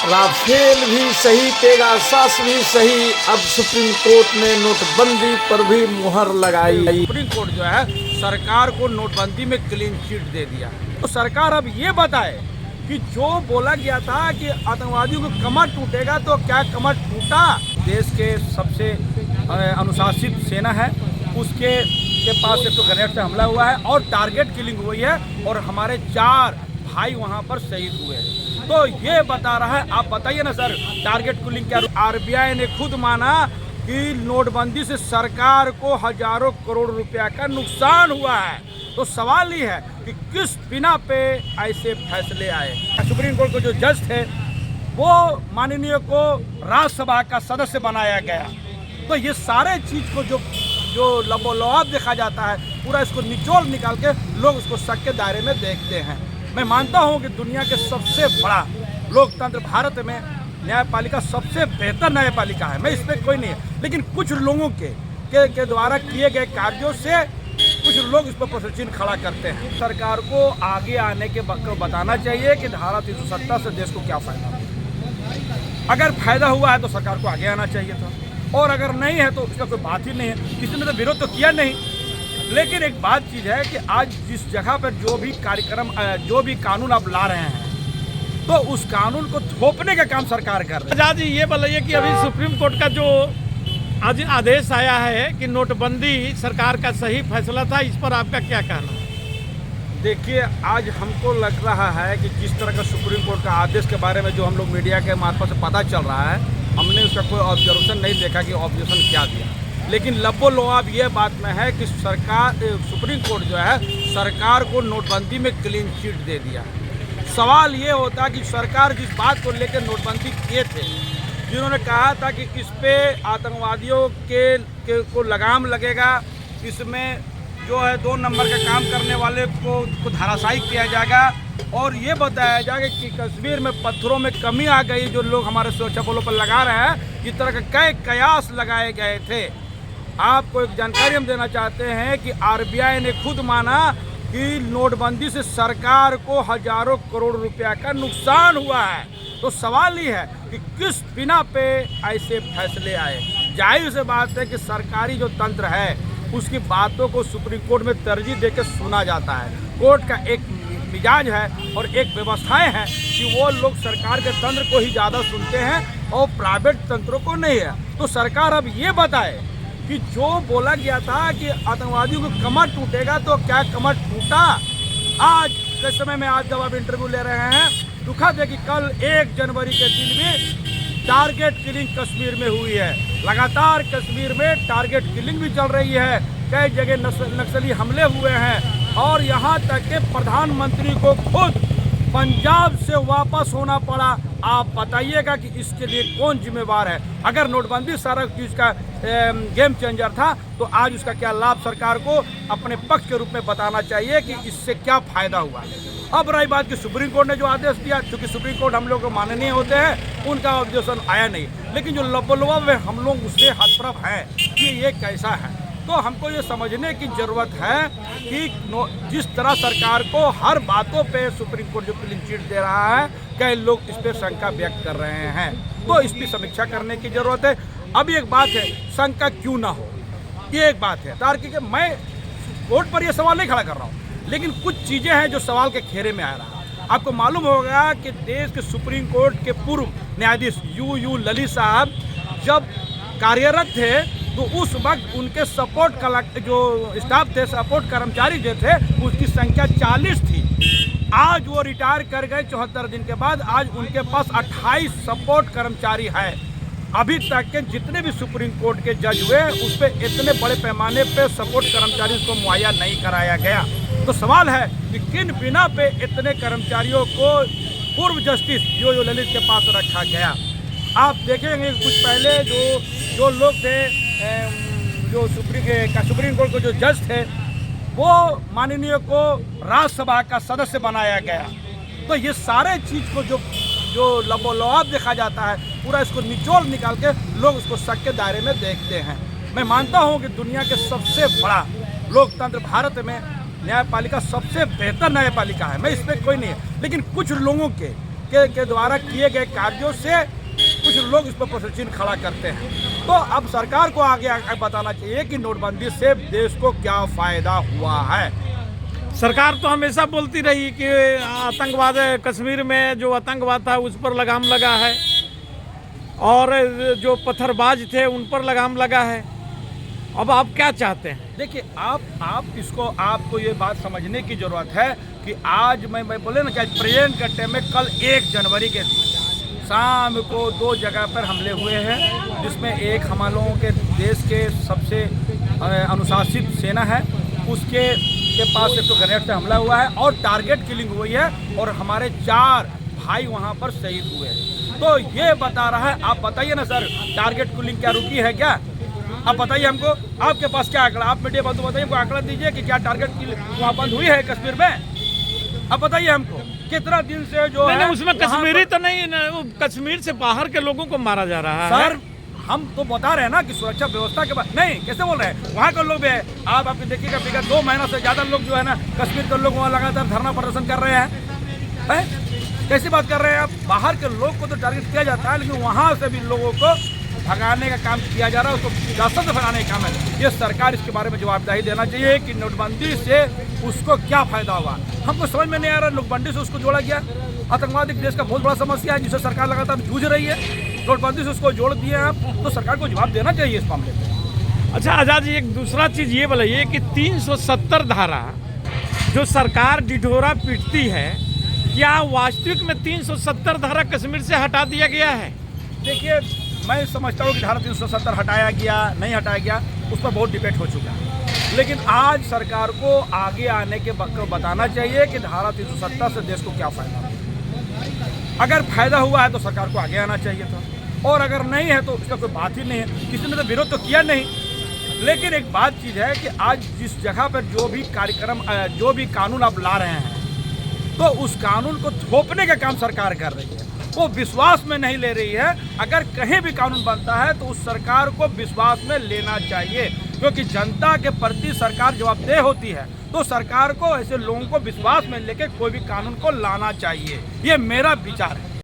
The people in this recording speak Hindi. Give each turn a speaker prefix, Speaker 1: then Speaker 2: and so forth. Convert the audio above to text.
Speaker 1: राफेल भी सही, पेगासस भी सही, अब सुप्रीम कोर्ट ने नोटबंदी पर भी मुहर लगाई।
Speaker 2: सुप्रीम कोर्ट जो है सरकार को नोटबंदी में क्लीन चिट दे दिया। तो सरकार अब ये बताए कि जो बोला गया था कि आतंकवादियों को कमर टूटेगा, तो क्या कमर टूटा? देश के सबसे अनुशासित सेना है, उसके पास एक तो ग्रेनेड से हमला हुआ है और टारगेट किलिंग हुई है और हमारे 4 भाई वहां पर शहीद हुए। तो ये बता रहा है, आप बताइए ना सर, टारगेट किलिंग क्या? आरबीआई ने खुद माना कि नोटबंदी से सरकार को हजारों करोड़ रुपया का नुकसान हुआ है। तो सवाल ये है कि किस बिना पे ऐसे फैसले आए। सुप्रीम कोर्ट के जो जज थे वो माननीय को राज्यसभा का सदस्य बनाया गया। तो ये सारे चीज को जो लबोलवाब देखा जाता है, पूरा इसको निचोड़ निकाल के लोग उसको शक के दायरे में देखते हैं। मैं मानता हूँ कि दुनिया के सबसे बड़ा लोकतंत्र भारत में न्यायपालिका सबसे बेहतर न्यायपालिका है, मैं इस पर कोई नहीं है। लेकिन कुछ लोगों के द्वारा किए गए कार्यों से कुछ लोग इस पर प्रश्न चिन्ह खड़ा करते हैं। सरकार को आगे आने के वक्त बताना चाहिए कि धारा 370 से देश को क्या फायदा हुआ। अगर फायदा हुआ है तो सरकार को आगे आना चाहिए था, और अगर नहीं है तो उसका कोई बात ही नहीं है। किसी ने तो विरोध तो किया नहीं। लेकिन एक बात चीज़ है कि आज जिस जगह पर जो भी कार्यक्रम, जो भी कानून आप ला रहे हैं, तो उस कानून को थोपने का काम सरकार कर रही है।
Speaker 3: आजाद जी, ये बताइए कि अभी सुप्रीम कोर्ट का जो आज आदेश आया है कि नोटबंदी सरकार का सही फैसला था, इस पर आपका क्या कहना है?
Speaker 2: देखिए, आज हमको लग रहा है कि जिस तरह का सुप्रीम कोर्ट का आदेश के बारे में जो हम लोग मीडिया के मार्फत से पता चल रहा है, हमने उसका कोई ऑब्जर्वेशन नहीं देखा कि ऑब्जेक्शन क्या दिया। लेकिन लबोलवाब ये बात में है कि सुप्रीम कोर्ट जो है सरकार को नोटबंदी में क्लीन चिट दे दिया। सवाल ये होता कि सरकार जिस बात को लेकर नोटबंदी किए थे, जिन्होंने कहा था कि इस पे आतंकवादियों को लगाम लगेगा, इसमें जो है 2 नंबर का काम करने वाले को धराशायी किया जाएगा, और ये बताया जाएगा कि कश्मीर में पत्थरों में कमी आ गई, जो लोग हमारे सुरक्षा बलों पर लगा रहे हैं, इस तरह के कई कयास लगाए गए थे। आपको एक जानकारी हम देना चाहते हैं कि आरबीआई ने खुद माना कि नोटबंदी से सरकार को हजारों करोड़ रुपया का नुकसान हुआ है। तो सवाल ये है कि किस बिना पे ऐसे फैसले आए। जाहिर से बात है कि सरकारी जो तंत्र है उसकी बातों को सुप्रीम कोर्ट में तरजीह देकर सुना जाता है। कोर्ट का एक मिजाज है और एक व्यवस्थाएं हैं कि वो लोग सरकार के तंत्र को ही ज़्यादा सुनते हैं और प्राइवेट तंत्रों को नहीं है। तो सरकार अब ये बताए कि जो बोला गया था कि आतंकवादियों को कमर टूटेगा, तो क्या कमर टूटा? आज के समय में आज जब आप इंटरव्यू ले रहे हैं, दुखद है कि कल 1 जनवरी के दिन भी टारगेट किलिंग कश्मीर में हुई है। लगातार कश्मीर में टारगेट किलिंग भी चल रही है, कई जगह नक्सली हमले हुए हैं, और यहाँ तक के प्रधानमंत्री को खुद पंजाब से वापस होना पड़ा। आप बताइएगा कि इसके लिए कौन जिम्मेवार है? अगर नोटबंदी सारा चीज़ का गेम चेंजर था, तो आज उसका क्या लाभ सरकार को अपने पक्ष के रूप में बताना चाहिए कि इससे क्या फ़ायदा हुआ। अब रही बात कि सुप्रीम कोर्ट ने जो आदेश दिया, क्योंकि सुप्रीम कोर्ट हम लोग को माननीय होते हैं, उनका ऑब्जेक्शन आया नहीं। लेकिन जो लबोलवाब है, हम लोग उससे हतप्रभ हैं कि ये कैसा है। तो हमको ये समझने की ज़रूरत है कि जिस तरह सरकार को हर बातों पे सुप्रीम कोर्ट जो क्लीन चिट दे रहा है, कई लोग इस पर शंका व्यक्त कर रहे हैं। तो इस पर समीक्षा करने की ज़रूरत है। अब एक बात है, शंका क्यों ना हो, ये एक बात है तार्किक है। मैं कोर्ट पर ये सवाल नहीं खड़ा कर रहा हूँ, लेकिन कुछ चीज़ें हैं जो सवाल के घेरे में आ रहा है। आपको मालूम होगा कि देश के सुप्रीम कोर्ट के पूर्व न्यायाधीश यू ललित साहब जब कार्यरत थे, तो उस वक्त उनके सपोर्ट जो स्टाफ थे, सपोर्ट कर्मचारी जो थे, उसकी संख्या 40 थी। आज वो रिटायर कर गए 74 दिन के बाद। आज उनके पास 28 सपोर्ट कर्मचारी है। अभी तक के जितने भी सुप्रीम कोर्ट के जज हुए, उस पर इतने बड़े पैमाने पे सपोर्ट कर्मचारी को मुहैया नहीं कराया गया। तो सवाल है कि किन बिना पे इतने कर्मचारियों को पूर्व जस्टिस यो ललित के पास रखा गया। आप देखेंगे कुछ पहले जो लोग थे, जो सुप्रीम कोर्ट के जो जज थे, वो माननीय को राज्यसभा का सदस्य बनाया गया। तो ये सारे चीज़ को जो लबोलवाब देखा जाता है, पूरा इसको निचोड़ निकाल के लोग उसको शक के दायरे में देखते हैं। मैं मानता हूँ कि दुनिया के सबसे बड़ा लोकतंत्र भारत में न्यायपालिका सबसे बेहतर न्यायपालिका है, मैं इस पर कोई नहीं है। लेकिन कुछ लोगों के के द्वारा किए गए कार्यों से कुछ लोग इस पर प्रश्न चिन्ह खड़ा करते हैं। तो अब सरकार को आगे बताना चाहिए कि नोटबंदी से देश को क्या फायदा हुआ है।
Speaker 3: सरकार तो हमेशा बोलती रही कि आतंकवाद, कश्मीर में जो आतंकवाद था उस पर लगाम लगा है और जो पत्थरबाज थे उन पर लगाम लगा है। अब आप क्या चाहते हैं?
Speaker 2: देखिए, आपको ये बात समझने की जरूरत है कि आज मैं बोले ना कि प्रेजेंट के टाइम में कल 1 जनवरी के शाम को 2 जगह पर हमले हुए हैं, जिसमें एक हम लोगों के देश के सबसे अनुशासित सेना है, उसके पास एक तो ग्रेनेड से हमला हुआ है और टारगेट किलिंग हुई है और हमारे 4 भाई वहां पर शहीद हुए हैं। तो ये बता रहा है, आप बताइए ना सर, टारगेट किलिंग क्या रुकी है क्या? आप बताइए हमको, आपके पास क्या आंकड़ा, आप मीडिया बंधु बताइए, आंकड़ा दीजिए कि क्या टारगेट किलिंग वहाँ बंद हुई है कश्मीर में? अब बताइए हमको कितना दिन से जो
Speaker 3: नहीं,
Speaker 2: है
Speaker 3: उसमें कश्मीरी तो नहीं, वो कश्मीर से बाहर के लोगों को मारा जा रहा है
Speaker 2: सर। हम तो बता रहे हैं ना कि सुरक्षा व्यवस्था के बाद नहीं, कैसे बोल रहे हैं, वहाँ के लोग भी है। आप देखिएगा, विगत 2 महीना से ज़्यादा लोग जो है ना कश्मीर के लोग वहाँ लगातार धरना प्रदर्शन कर रहे हैं। कैसी बात कर रहे हैं आप? बाहर के लोग को तो टारगेट किया जाता है, लेकिन वहाँ से भी लोगों को भगाने का काम किया जा रहा है, उसको दहशत से भगाने का काम है। ये सरकार इसके बारे में जवाबदेही देना चाहिए कि नोटबंदी से उसको क्या फायदा हुआ। हमको समझ में नहीं आ रहा, नोटबंदी से उसको जोड़ा गया। आतंकवाद एक देश का बहुत बड़ा समस्या है जिससे सरकार लगातार जूझ रही है, नोटबंदी से उसको जोड़ दिए आप, तो सरकार को जवाब देना चाहिए इस मामले में।
Speaker 3: अच्छा आजाद जी, एक दूसरा चीज़ ये बताइए कि 370 धारा जो सरकार डिढोरा पीटती है, क्या वास्तविक में 370 धारा कश्मीर से हटा दिया गया है?
Speaker 2: देखिए, मैं समझता हूँ कि धारा 370 हटाया गया नहीं हटाया गया, उस पर बहुत डिबेट हो चुका है, लेकिन आज सरकार को आगे आने के वक्त बताना चाहिए कि धारा 370 से देश को क्या फायदा हुआ। अगर फायदा हुआ है तो सरकार को आगे आना चाहिए था, और अगर नहीं है तो उसका कोई बात ही नहीं है, किसी ने तो विरोध तो किया नहीं। लेकिन एक बात चीज़ है कि आज जिस जगह पर जो भी कार्यक्रम, जो भी कानून आप ला रहे हैं, तो उस कानून को थोपने का काम सरकार कर रही है, वो विश्वास में नहीं ले रही है। अगर कहीं भी कानून बनता है तो उस सरकार को विश्वास में लेना चाहिए, क्योंकि जनता के प्रति सरकार जवाबदेह होती है। तो सरकार को ऐसे लोगों को विश्वास में लेकर कोई भी कानून को लाना चाहिए, ये मेरा विचार है।